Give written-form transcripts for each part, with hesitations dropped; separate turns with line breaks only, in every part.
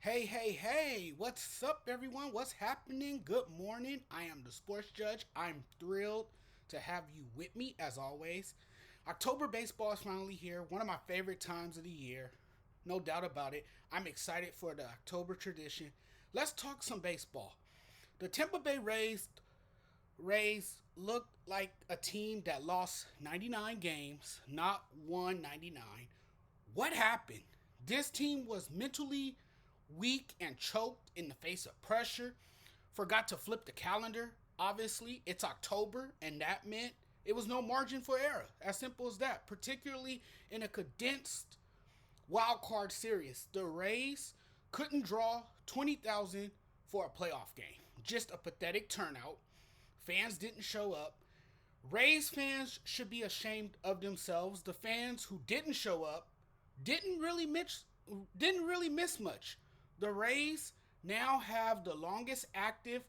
Hey, hey, hey, what's up, everyone? What's happening? Good morning. I am the sports judge. I'm thrilled to have you with me, as always. October baseball is finally here, one of my favorite times of the year. No doubt about it. I'm excited for the October tradition. Let's talk some baseball. The Tampa Bay Rays looked like a team that lost 99 games, not won 99. What happened? This team was mentally weak and choked in the face of pressure. Forgot to flip the calendar. Obviously, it's October, and that meant it was no margin for error. As simple as that, particularly in a condensed wild card series. The Rays couldn't draw 20,000 for a playoff game. Just a pathetic turnout. Fans didn't show up. Rays fans should be ashamed of themselves. The fans who didn't show up didn't really miss much. The Rays now have the longest active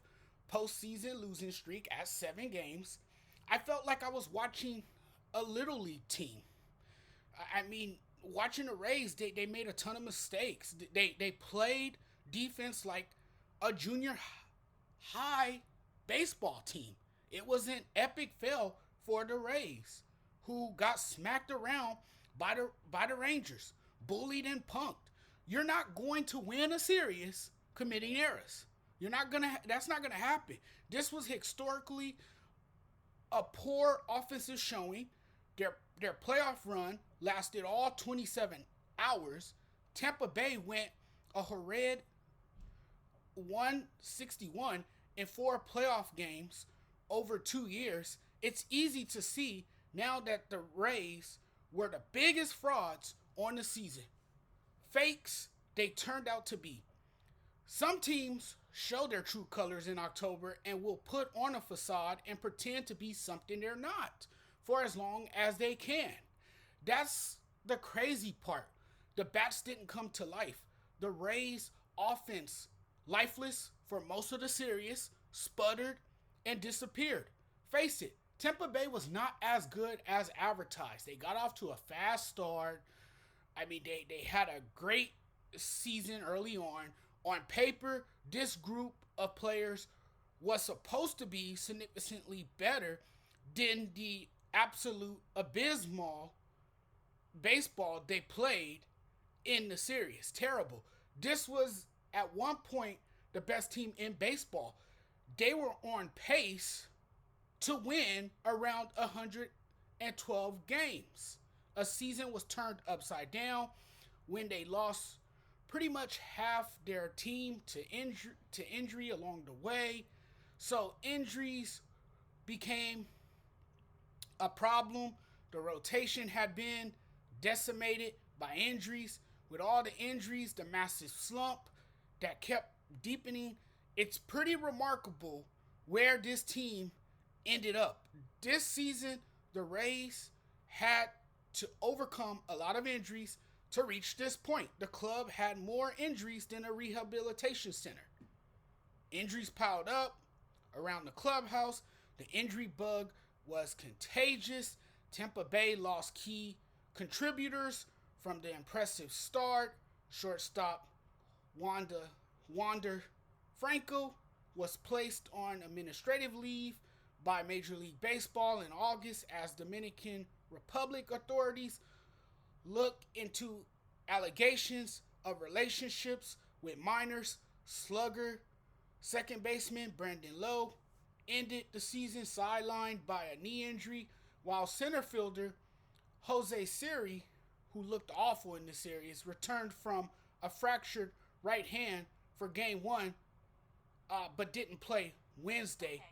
postseason losing streak at 7 games. I felt like I was watching a little league team. I mean, watching the Rays, they made a ton of mistakes. They played defense like a junior high baseball team. It was an epic fail for the Rays, who got smacked around by the Rangers, bullied and punked. You're not going to win a series committing errors. You're not gonna. That's not gonna happen. This was historically a poor offensive showing. Their playoff run lasted all 27 hours. Tampa Bay went a horrid 161 in 4 playoff games over 2 years. It's easy to see now that the Rays were the biggest frauds on the season. Fakes they turned out to be. Some teams show their true colors in October and will put on a facade and pretend to be something they're not for as long as they can. That's the crazy part. The bats didn't come to life. The Rays offense, lifeless for most of the series, sputtered and disappeared. Face it, Tampa Bay was not as good as advertised. They got off to a fast start. I mean, they had a great season early on. On paper, this group of players was supposed to be significantly better than the absolute abysmal baseball they played in the series. Terrible. This was at one point the best team in baseball. They were on pace to win around 112 games. A season was turned upside down when they lost pretty much half their team to injury along the way. So injuries became a problem. The rotation had been decimated by injuries. With all the injuries, the massive slump that kept deepening, it's pretty remarkable where this team ended up. This season, the Rays had to overcome a lot of injuries to reach this point. The club had more injuries than a rehabilitation center. Injuries piled up around the clubhouse. The injury bug was contagious. Tampa Bay lost key contributors from the impressive start. Shortstop Wander Franco was placed on administrative leave by Major League Baseball in August as Dominican Republic authorities look into allegations of relationships with minors. Slugger second baseman Brandon Lowe ended the season sidelined by a knee injury, while center fielder Jose Siri, who looked awful in the series, returned from a fractured right hand for game one, but didn't play Wednesday. Okay.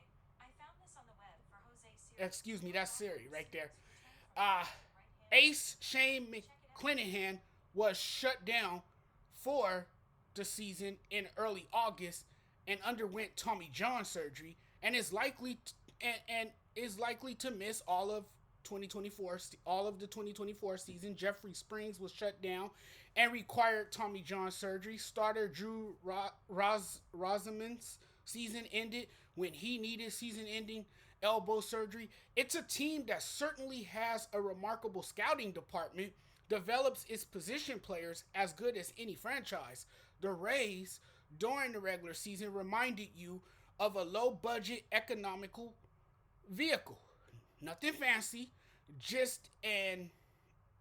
I found this on the web for Jose Siri. Excuse me, that's Siri right there. Uh, Ace Shane McClanahan was shut down for the season in early August and underwent Tommy John surgery and is likely to miss all of 2024, all of the 2024 season. Jeffrey Springs was shut down and required Tommy John surgery. Starter Drew Rosamond's season ended when he needed season-ending elbow surgery. It's a team that certainly has a remarkable scouting department, develops its position players as good as any franchise. the Rays during the regular season reminded you of a low budget economical vehicle. Nothing fancy, just an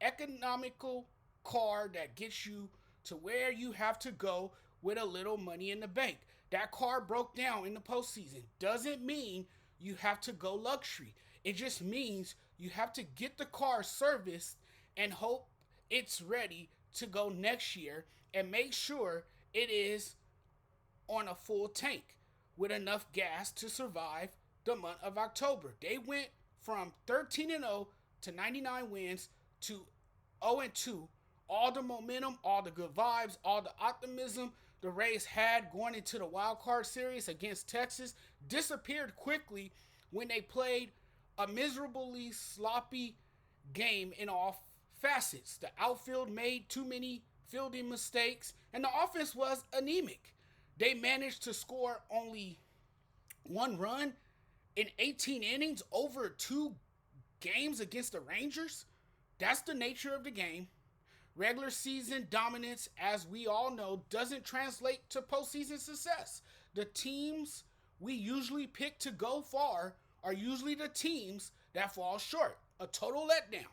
economical car that gets you to where you have to go with a little money in the bank. That car broke down in the postseason. Doesn't mean you have to go luxury. It just means you have to get the car serviced and hope it's ready to go next year and make sure it is on a full tank with enough gas to survive the month of October. They went from 13 and 0 to 99 wins to 0 and 2. All the momentum, all the good vibes, all the optimism the Rays had going into the wild card series against Texas disappeared quickly when they played a miserably sloppy game in all facets. The outfield made too many fielding mistakes, and the offense was anemic. They managed to score only one run in 18 innings over 2 games against the Rangers. That's the nature of the game. Regular season dominance, as we all know, doesn't translate to postseason success. The teams we usually pick to go far are usually the teams that fall short. A total letdown.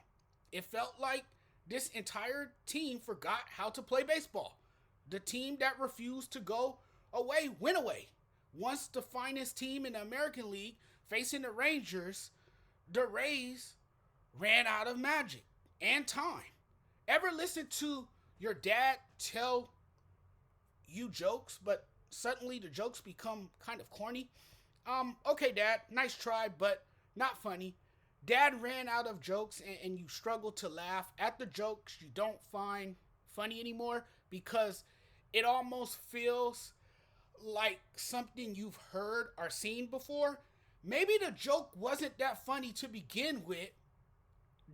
It felt like this entire team forgot how to play baseball. The team that refused to go away went away. Once the finest team in the American League facing the Rangers, the Rays ran out of magic and time. Ever listen to your dad tell you jokes, but suddenly the jokes become kind of corny? Okay, Dad, nice try, but not funny. Dad ran out of jokes and you struggle to laugh at the jokes you don't find funny anymore because it almost feels like something you've heard or seen before. Maybe the joke wasn't that funny to begin with.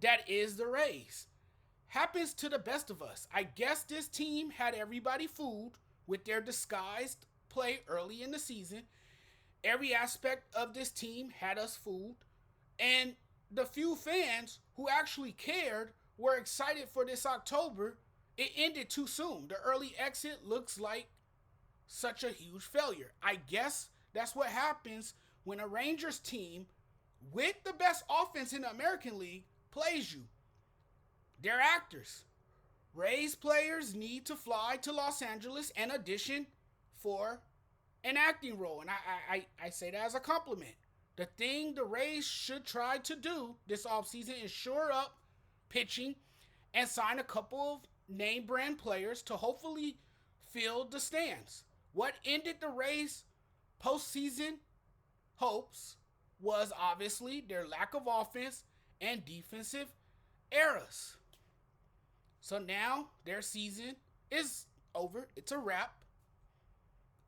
That is the Rays. Happens to the best of us. I guess this team had everybody fooled with their disguised play early in the season. Every aspect of this team had us fooled. And the few fans who actually cared were excited for this October. It ended too soon. The early exit looks like such a huge failure. I guess that's what happens when a Rangers team with the best offense in the American League plays you. They're actors. Rays players need to fly to Los Angeles and audition for an acting role. And I say that as a compliment. The thing the Rays should try to do this offseason is shore up pitching and sign a couple of name brand players to hopefully fill the stands. What ended the Rays' postseason hopes was obviously their lack of offense and defensive errors. So now their season is over. It's a wrap.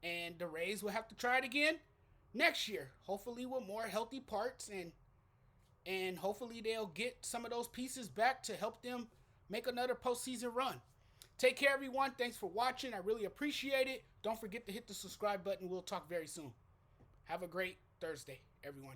And the Rays will have to try it again next year. Hopefully with more healthy parts and hopefully they'll get some of those pieces back to help them make another postseason run. Take care, everyone. Thanks for watching. I really appreciate it. Don't forget to hit the subscribe button. We'll talk very soon. Have a great Thursday, everyone.